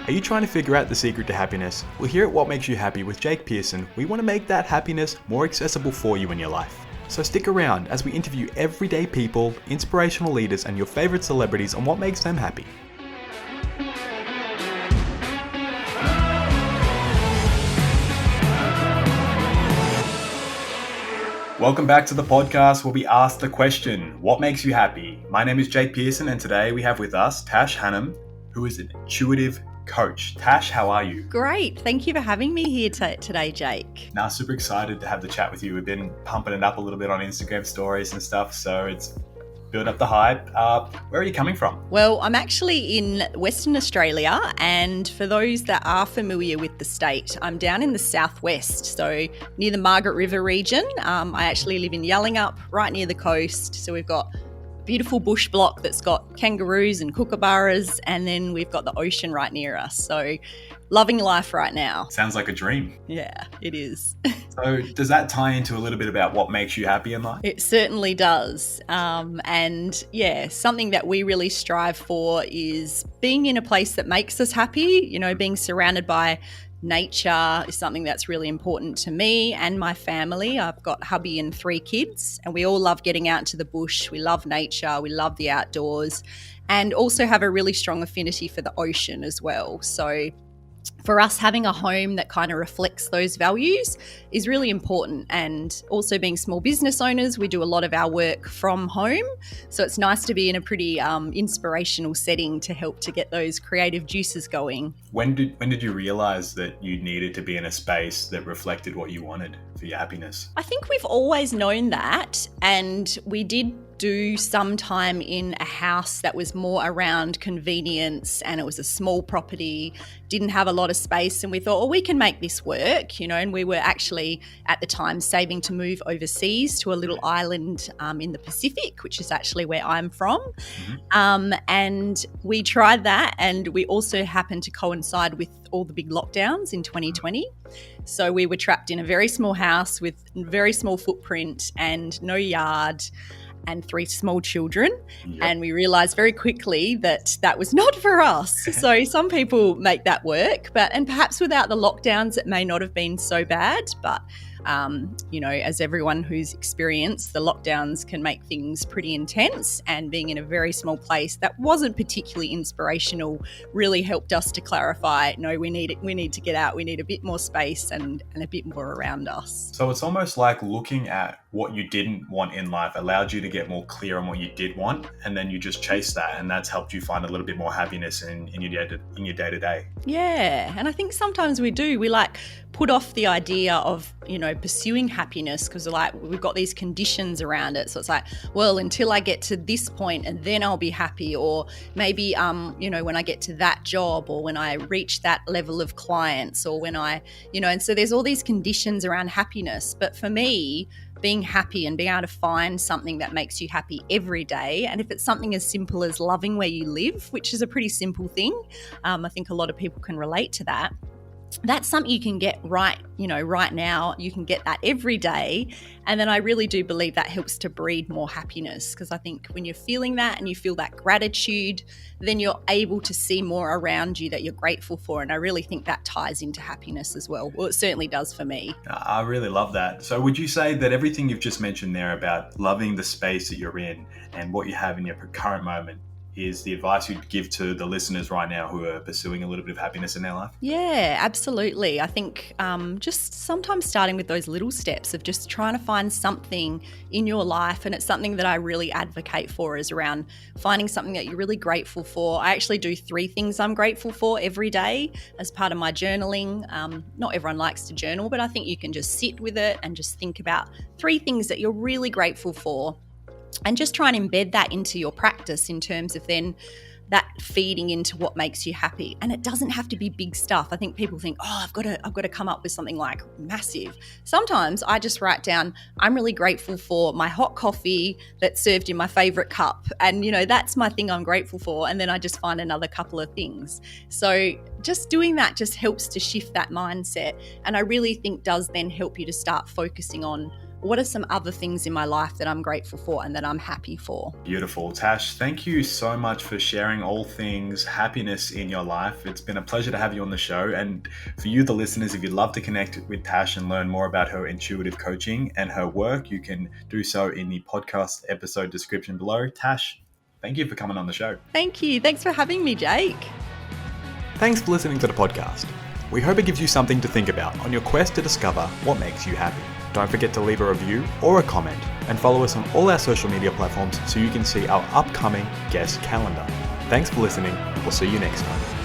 Are you trying to figure out the secret to happiness? Well, here at What Makes You Happy with Jake Pearson, we want to make that happiness more accessible for you in your life. So stick around as we interview everyday people, inspirational leaders, and your favorite celebrities on what makes them happy. Welcome back to the podcast where we ask the question, what makes you happy? My name is Jake Pearson, and today we have with us Tash Hanham, who is an intuitive coach. Tash, how are you? Great. Thank you for having me here today, Jake. Now, super excited to have the chat with you. We've been pumping it up a little bit on Instagram stories and stuff, so it's build up the hype. Where are you coming from? Well, I'm actually in Western Australia, and for those that are familiar with the state, I'm down in the southwest, so near the Margaret River region. I actually live in Yallingup, right near the coast, so we've got beautiful bush block that's got kangaroos and kookaburras, and then we've got the ocean right near us. So loving life right now. Sounds like a dream. Yeah, it is. So does that tie into a little bit about what makes you happy in life? It certainly does. And yeah, something that we really strive for is being in a place that makes us happy. You know, being surrounded by nature is something that's really important to me and my family. I've got hubby and 3 kids, and we all love getting out into the bush. We love nature, we love the outdoors, and also have a really strong affinity for the ocean as well. So for us, having a home that kind of reflects those values is really important. And also being small business owners, we do a lot of our work from home. So it's nice to be in a pretty inspirational setting to help to get those creative juices going. When did you realize that you needed to be in a space that reflected what you wanted for your happiness? I think we've always known that, and we did do some time in a house that was more around convenience, and it was a small property, didn't have a lot of space, and we thought, we can make this work, you know. And we were actually at the time saving to move overseas to a little island in the Pacific, which is actually where I'm from. And we tried that, and we also happened to coincide with all the big lockdowns in 2020. So we were trapped in a very small house with very small footprint and no yard, and 3 small children. Yep. And we realized very quickly that that was not for us. So some people make that work, and perhaps without the lockdowns, it may not have been so bad. But, you know, as everyone who's experienced, the lockdowns can make things pretty intense, and being in a very small place that wasn't particularly inspirational really helped us to clarify, no, we need to get out. We need a bit more space and a bit more around us. So it's almost like looking at what you didn't want in life allowed you to get more clear on what you did want, and then you just chase that, and that's helped you find a little bit more happiness in your day-to-day. Yeah, and I think sometimes we put off the idea of, you know, pursuing happiness because we've got these conditions around it. So it's like, well, until I get to this point and then I'll be happy, or maybe you know, when I get to that job, or when I reach that level of clients, or when I, you know, and so there's all these conditions around happiness. But for me, being happy and being able to find something that makes you happy every day, and if it's something as simple as loving where you live, which is a pretty simple thing, I think a lot of people can relate to that. That's something you can get right now. You can get that every day. And then I really do believe that helps to breed more happiness, because I think when you're feeling that and you feel that gratitude, then you're able to see more around you that you're grateful for. And I really think that ties into happiness as well. Well, it certainly does for me. I really love that. So would you say that everything you've just mentioned there about loving the space that you're in and what you have in your current moment is the advice you'd give to the listeners right now who are pursuing a little bit of happiness in their life? Yeah, absolutely. I think just sometimes starting with those little steps of just trying to find something in your life, and it's something that I really advocate for, is around finding something that you're really grateful for. I actually do 3 things I'm grateful for every day as part of my journaling. Not everyone likes to journal, but I think you can just sit with it and just think about 3 things that you're really grateful for, and just try and embed that into your practice in terms of then that feeding into what makes you happy. And it doesn't have to be big stuff. I think people think, I've got to come up with something like massive. Sometimes I just write down, I'm really grateful for my hot coffee that's served in my favorite cup. And, you know, that's my thing I'm grateful for. And then I just find another couple of things. So just doing that just helps to shift that mindset. And I really think does then help you to start focusing on what are some other things in my life that I'm grateful for and that I'm happy for? Beautiful. Tash, thank you so much for sharing all things happiness in your life. It's been a pleasure to have you on the show. And for you, the listeners, if you'd love to connect with Tash and learn more about her intuitive coaching and her work, you can do so in the podcast episode description below. Tash, thank you for coming on the show. Thank you. Thanks for having me, Jake. Thanks for listening to the podcast. We hope it gives you something to think about on your quest to discover what makes you happy. Don't forget to leave a review or a comment and follow us on all our social media platforms so you can see our upcoming guest calendar. Thanks for listening. We'll see you next time.